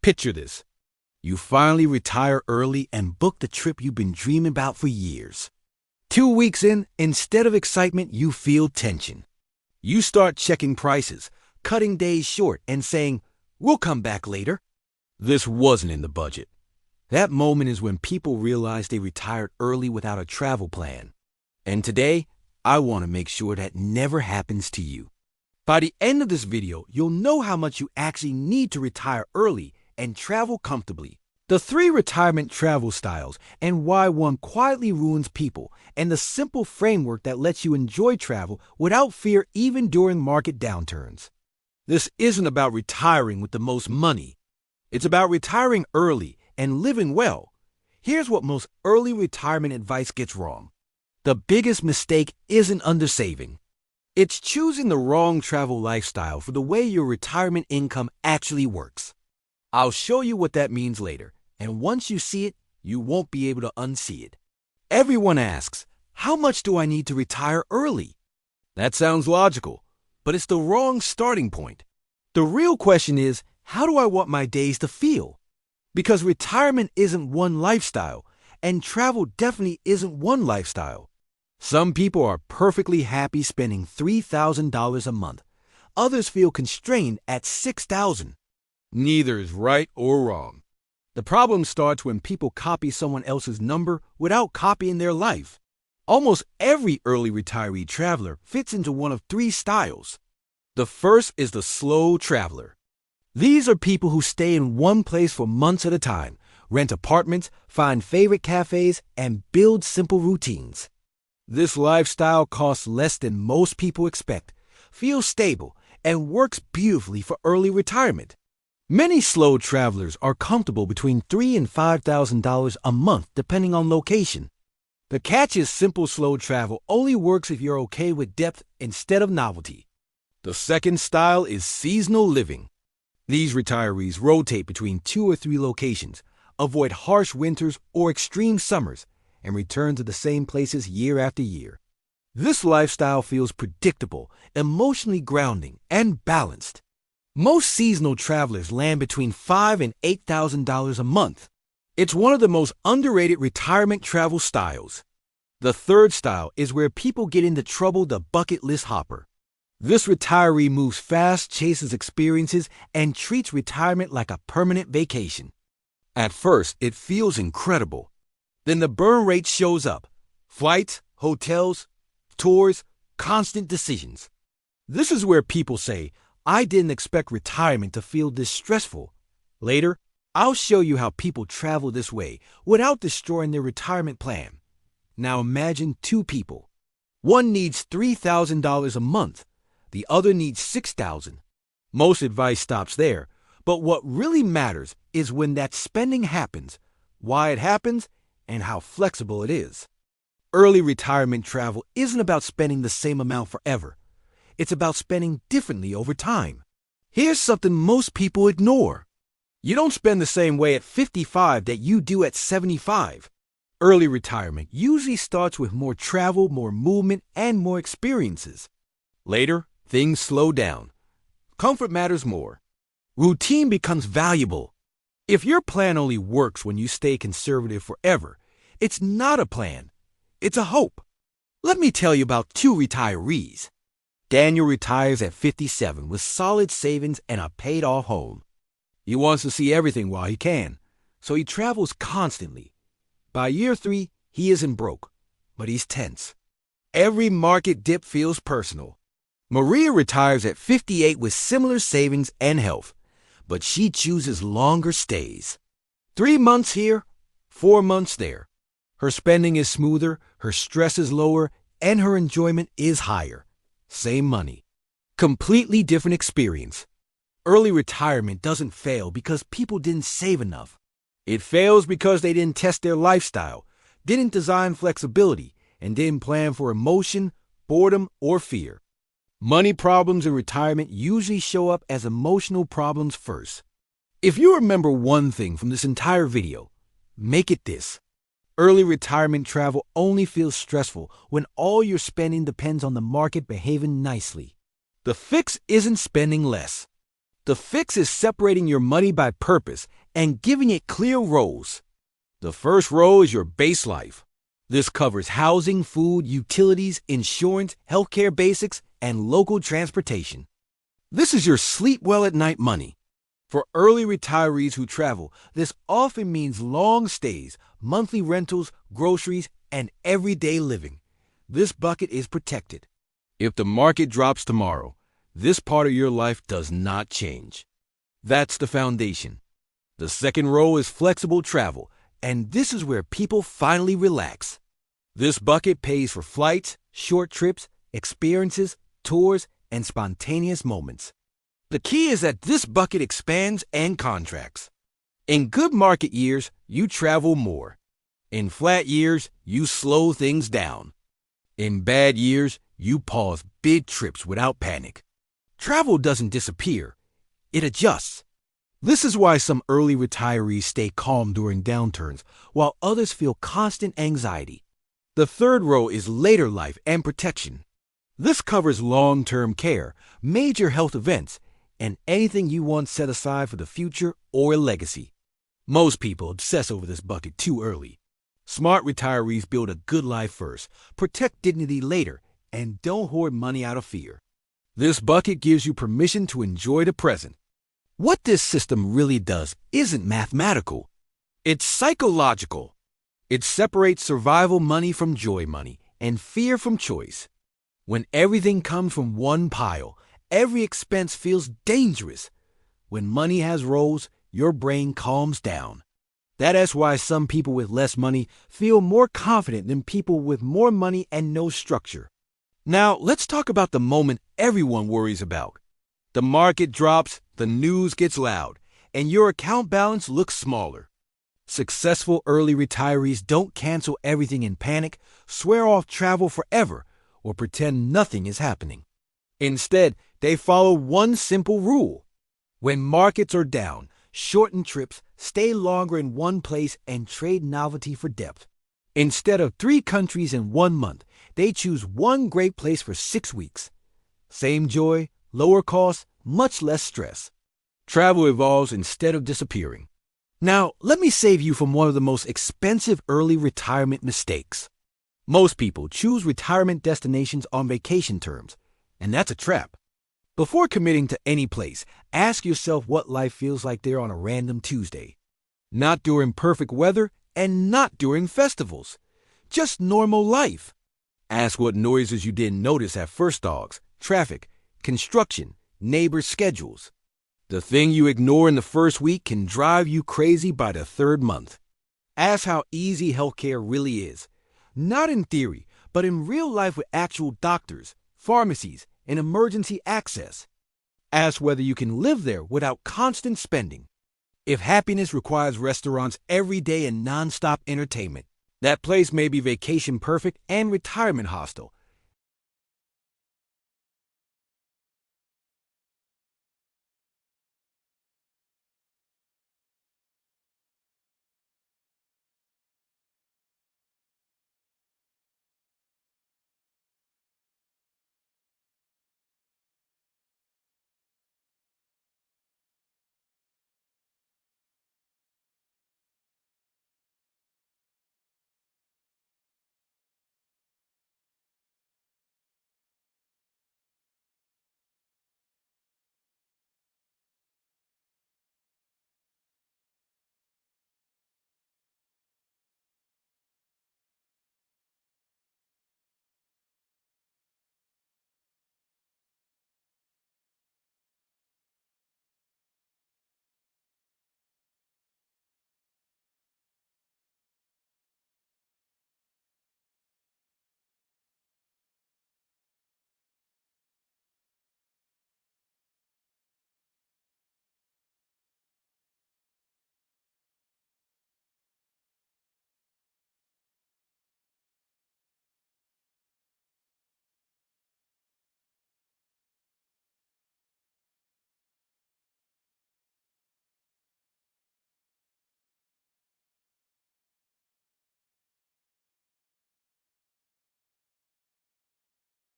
Picture this. You finally retire early and book the trip you've been dreaming about for years. 2 weeks in, instead of excitement, you feel tension. You start checking prices, cutting days short, and saying, "We'll come back later." This wasn't in the budget. That moment is when people realize they retired early without a travel plan. And today, I want to make sure that never happens to you. By the end of this video, you'll know how much you actually need to retire early and travel comfortably. The 3 retirement travel styles and why one quietly ruins people, and the simple framework that lets you enjoy travel without fear even during market downturns. This isn't about retiring with the most money. It's about retiring early and living well. Here's what most early retirement advice gets wrong. The biggest mistake isn't undersaving. It's choosing the wrong travel lifestyle for the way your retirement income actually works. I'll show you what that means later, and once you see it, you won't be able to unsee it. Everyone asks, how much do I need to retire early? That sounds logical, but it's the wrong starting point. The real question is, how do I want my days to feel? Because retirement isn't one lifestyle, and travel definitely isn't one lifestyle. Some people are perfectly happy spending $3,000 a month. Others feel constrained at $6,000. Neither is right or wrong. The problem starts when people copy someone else's number without copying their life. Almost every early retiree traveler fits into one of 3 styles. The first is the slow traveler. These are people who stay in one place for months at a time, rent apartments, find favorite cafes, and build simple routines. This lifestyle costs less than most people expect, feels stable, and works beautifully for early retirement. Many slow travelers are comfortable between $3,000 and $5,000 a month depending on location. The catch is simple slow travel only works if you're okay with depth instead of novelty. The second style is seasonal living. These retirees rotate between 2 or 3 locations, avoid harsh winters or extreme summers, and return to the same places year after year. This lifestyle feels predictable, emotionally grounding, and balanced. Most seasonal travelers land between $5,000 and $8,000 a month. It's one of the most underrated retirement travel styles. The third style is where people get into trouble, the bucket list hopper. This retiree moves fast, chases experiences, and treats retirement like a permanent vacation. At first, it feels incredible. Then the burn rate shows up. Flights, hotels, tours, constant decisions. This is where people say, I didn't expect retirement to feel this stressful. Later, I'll show you how people travel this way without destroying their retirement plan. Now imagine 2 people. One needs $3,000 a month. The other needs $6,000. Most advice stops there, but what really matters is when that spending happens, why it happens, and how flexible it is. Early retirement travel isn't about spending the same amount forever. It's about spending differently over time. Here's something most people ignore. You don't spend the same way at 55 that you do at 75. Early retirement usually starts with more travel, more movement, and more experiences. Later, things slow down. Comfort matters more. Routine becomes valuable. If your plan only works when you stay conservative forever, it's not a plan. It's a hope. Let me tell you about 2 retirees. Daniel retires at 57 with solid savings and a paid-off home. He wants to see everything while he can, so he travels constantly. By year 3, he isn't broke, but he's tense. Every market dip feels personal. Maria retires at 58 with similar savings and health, but she chooses longer stays. 3 months here, 4 months there. Her spending is smoother, her stress is lower, and her enjoyment is higher. Same money. Completely different experience. Early retirement doesn't fail because people didn't save enough. It fails because they didn't test their lifestyle, didn't design flexibility, and didn't plan for emotion, boredom, or fear. Money problems in retirement usually show up as emotional problems first. If you remember one thing from this entire video, make it this. Early retirement travel only feels stressful when all your spending depends on the market behaving nicely. The fix isn't spending less. The fix is separating your money by purpose and giving it clear roles. The first row is your base life. This covers housing, food, utilities, insurance, healthcare basics, and local transportation. This is your sleep well at night money. For early retirees who travel, this often means long stays, monthly rentals, groceries, and everyday living. This bucket is protected. If the market drops tomorrow, this part of your life does not change. That's the foundation. The second row is flexible travel, and this is where people finally relax. This bucket pays for flights, short trips, experiences, tours, and spontaneous moments. The key is that this bucket expands and contracts. In good market years, you travel more. In flat years, you slow things down. In bad years, you pause big trips without panic. Travel doesn't disappear, it adjusts. This is why some early retirees stay calm during downturns, while others feel constant anxiety. The third row is later life and protection. This covers long-term care, major health events, and anything you want set aside for the future or a legacy. Most people obsess over this bucket too early. Smart retirees build a good life first, protect dignity later, and don't hoard money out of fear. This bucket gives you permission to enjoy the present. What this system really does isn't mathematical. It's psychological. It separates survival money from joy money and fear from choice. When everything comes from one pile, every expense feels dangerous. When money has roles, your brain calms down. That is why some people with less money feel more confident than people with more money and no structure. Now, let's talk about the moment everyone worries about. The market drops, the news gets loud, and your account balance looks smaller. Successful early retirees don't cancel everything in panic, swear off travel forever, or pretend nothing is happening. Instead, they follow one simple rule. When markets are down, shorten trips, stay longer in one place, and trade novelty for depth. Instead of 3 countries in 1 month, they choose one great place for 6 weeks. Same joy, lower cost, much less stress. Travel evolves instead of disappearing. Now, let me save you from one of the most expensive early retirement mistakes. Most people choose retirement destinations on vacation terms, and that's a trap. Before committing to any place, ask yourself what life feels like there on a random Tuesday. Not during perfect weather and not during festivals. Just normal life. Ask what noises you didn't notice at first dogs, traffic, construction, neighbors' schedules. The thing you ignore in the first week can drive you crazy by the 3rd month. Ask how easy healthcare really is. Not in theory, but in real life with actual doctors, pharmacies, and emergency access. Ask whether you can live there without constant spending. If happiness requires restaurants every day and nonstop entertainment, that place may be vacation perfect and retirement hostile,